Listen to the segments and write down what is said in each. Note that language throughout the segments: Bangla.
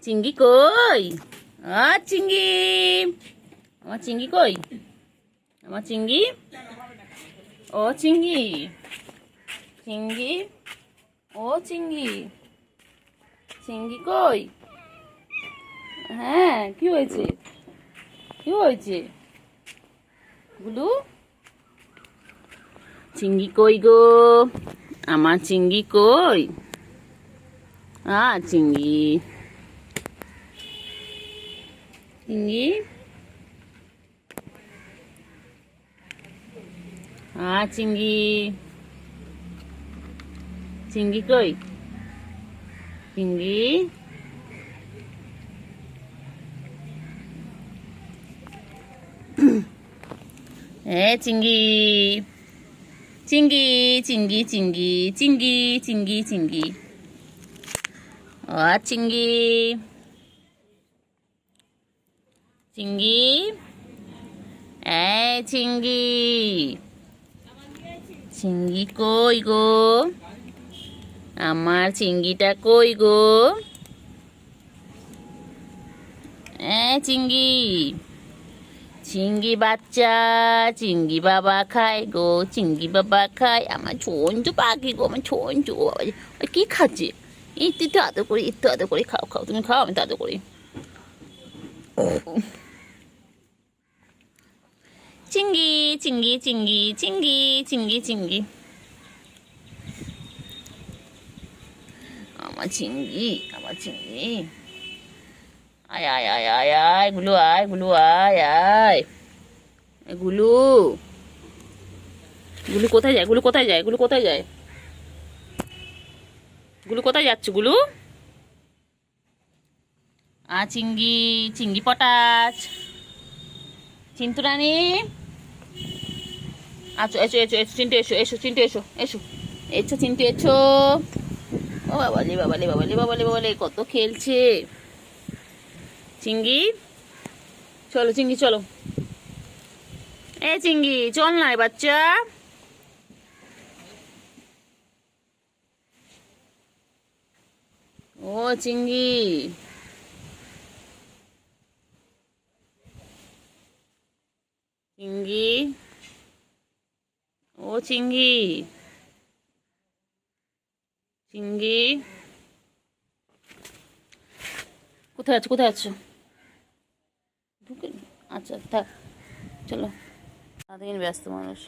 চিঙ্গি কই? চিঙ্গি, আমার চিঙ্গি কই? আমার চিঙ্গি, ও চিঙ্গি, চিঙ্গি, ও চিঙ্গি, চিঙ্গি কই? হ্যাঁ, কি হয়েছে? কি হয়েছে গুলু? চিঙ্গি কই গো? আমার চিঙ্গি কই? চিঙ্গি, চিঙ্গি, চিঙ্গি, চিঙ্গি কই? চিঙ্গি, চিঙ্গি, চিঙ্গি, চিঙ্গি, চিঙ্গি, চিঙ্গি, চিঙ্গি, চিঙ্গি, চিঙ্গি, চিঙ্গি, চিঙ্গি, চিঙ্গি কই গো? আমার চিঙ্গিটা কই গো? চিঙ্গি, চিঙ্গি বাচ্চা, চিঙ্গি বাবা খায় গো, চিঙ্গি বাবা খায়। আমার ছোনচু পাখি গো, আমার ছোনচু। কি খাচ্ছে? একটু একটু আদর করি, একটু আদর করি। খাও খাও, তুমি খাও, আমি তো আদর করি। চিঙ্গি, চিঙ্গি, চিঙ্গি, চিঙ্গি, চিঙ্গি, চিঙ্গি, আমার চিঙ্গি, আমার চিঙ্গি। আয় আয় আয় আয় আয় গুলু, আয় গুলু, আয় আয় গুলু। গুলু কোথায় যায়? গুলু কোথায় যায়? গুলু কোথায় যায়? গুলু কোথায় যাচ্ছে গুলু? চিঙ্গি, চিঙ্গি পটাশ, চিন্তু রানী। আচ্ছা, এসো এসো এসো চিন্টু, এসো এসো চিন্টু, এসো এসো এসো চিন্টু, এসো। ও বাবালে বাবালে বাবালে বাবালে বাবালে, কত খেলছে চিঙ্গি। চলো চিঙ্গি, চলো। চিঙ্গি চল না বাচ্চা। ও চিঙ্গি, চিঙ্গি, ও চিঙ্গি, চিঙ্গি, কোথায় আছো? কোথায় আছো? ঢুকে, আচ্ছা থাক, চলো। সারাদিন ব্যস্ত মানুষ,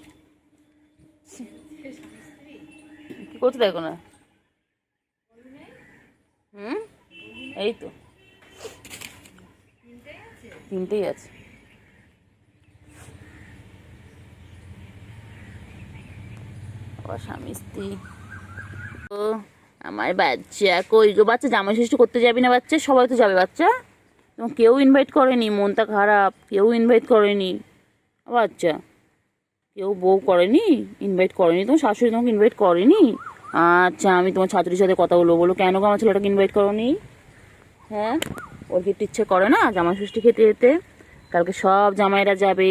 কি করতে দেখো না? এই তো তিনটেই আছে। স্বামী স্ত্রী। ও আমার বাচ্চা কই গো? বাচ্চা জামাই ষষ্ঠী করতে যাবি না? বাচ্চা সবাই তো যাবে। বাচ্চা তোমার কেউ ইনভাইট করেনি, মনটা খারাপ, কেউ ইনভাইট করেনি। বাচ্চা কেউ বউ করেনি, ইনভাইট করেনি, তোমার শাশুড়ি তোমাকে ইনভাইট করেনি? আচ্ছা, আমি তোমার ছাত্রীর সাথে কথা বলবো। বলো কেন গো আমার ছেলেটাকে ইনভাইট করোনি? হ্যাঁ, ওর কি ইচ্ছে করে না জামাই ষষ্ঠী খেতে যেতে? কালকে সব জামাইরা যাবে,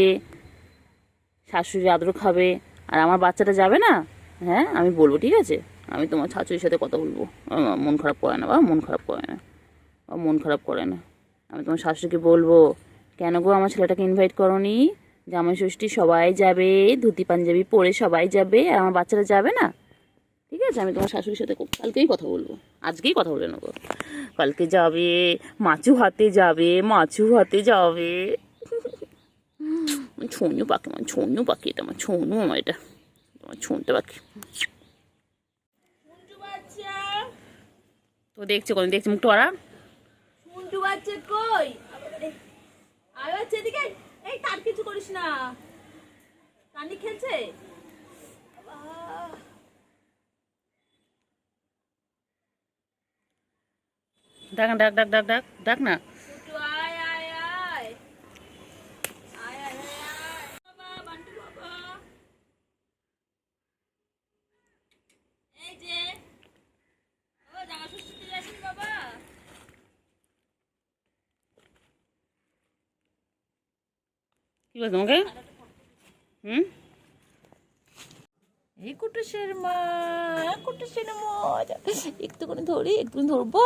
শাশুড়ি আদর খাবে, আর আমার বাচ্চাটা যাবে না? হ্যাঁ, আমি বলবো, ঠিক আছে, আমি তোমার শাশুড়ির সাথে কথা বলবো। মন খারাপ করে না বাবা, মন খারাপ করে না, মন খারাপ করে না। আমি তোমার শাশুড়িকে বলবো, কেন গো আমার ছেলেটাকে ইনভাইট করোনি? জামাই ষষ্ঠী সবাই যাবে, ধুতি পাঞ্জাবি পরে সবাই যাবে, আর আমার বাচ্চারা যাবে না? ঠিক আছে, আমি তোমার শাশুড়ির সাথে কালকেই কথা বলবো, আজকেই কথা বলে নেবো। কালকে যাবে, মাছু হাতে যাবে, মাছু হাতে যাবে। ছোনু পাখি, আমার ছোনু পাখি, এটা আমার ছোনু, আমার এটা আমার ছোনটা পাখি। তো দেখছে কোন, দেখছে মুখটা ওরা। মুন্টু বাচ্চা কই? আয় বাচ্চা এদিকে। এই তার কিছু করিস না, কানি খেলছে। ডাক না, ডাক ডাক ডাক ডাক ডাক না। মুন্টু আয় আয় আয় আয় আয় আয় বাবা, বান্টু বাবা, এই যে বাবা জামা ষষ্ঠীতে যাচ্ছিস বাবা? কি বলছো তোমাকে? এই কুটুসের মা, কুটুসের মা, একটুখানি ধরি, একটুখানি ধরবো।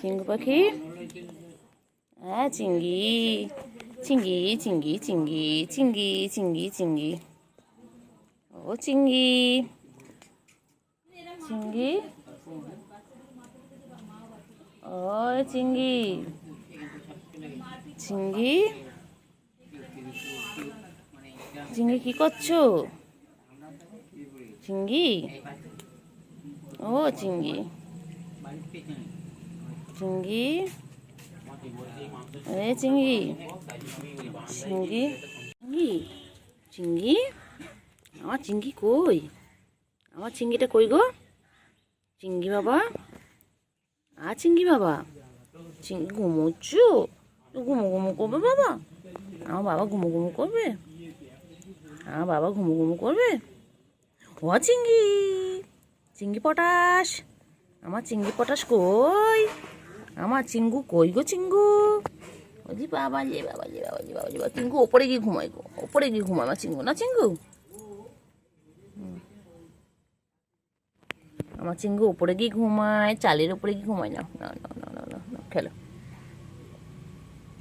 চিঙ্গু পাখি, হ্যাঁ চিঙ্গি চিঙ্গি চিঙ্গি চিঙ্গি চিঙ্গি চিঙ্গি চিঙ্গি, ও চিঙ্গি চিঙ্গি, ও চিঙ্গি চিঙ্গি চিঙ্গি কি করছো? চিঙ্গি, ও চিঙ্গি চিঙ্গি, এ চিঙ্গি চিঙ্গি চিঙ্গি চিঙ্গি, আমার চিঙ্গি কই? আমার চিঙ্গিটা কই গো? চিঙ্গি বাবা, চিঙ্গি বাবা, চিঙ্গি ঘুমোচ্ছ? ঘুমো ঘুমো করবে বাবা? আমার বাবা ঘুমো ঘুমো করবে? আমার বাবা ঘুমো ঘুমো করবে? ও চিঙ্গি, চিঙ্গি পটাশ, আমার চিঙ্গি পটাশ কই? আমার চিঙ্গু কই গো চিঙ্গু? ওজি বাবা যে বাবা যে বাবা যে বাবা যে বাবা, চিঙ্গু ওপরে গিয়ে ঘুমাই গো, ওপরে গিয়ে ঘুমায় আমার চিঙ্গু, না চিঙ্গু? আমার চিঙ্গু ওপরে গিয়ে ঘুমায়, চালের ওপরে গিয়ে ঘুমায়। না না না না না না না, খেলো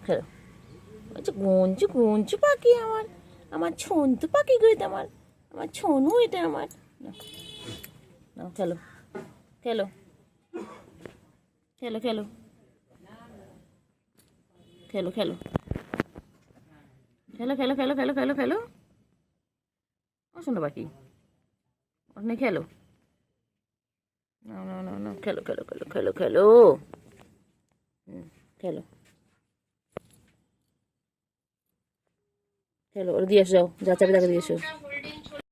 খেলো। আচ্ছা গুঞ্জু গুঞ্জু পাখি আমার, আমার ছন্তু পাখি গো এটা আমার, আমার ছনু এটা আমার। না না, খেলো খেলো খেলো খেলো খেলো খেলো খেলো খেলো খেলো খেলো খেলো খেলো, শোনো পাখি আপনি খেলো। না না না না, খেলো খেলো খেলো খেলো খেলো, খেলো খেলো, ওরা দিয়ে এসো, যাও যা চাবি তাকে দিয়ে এসো।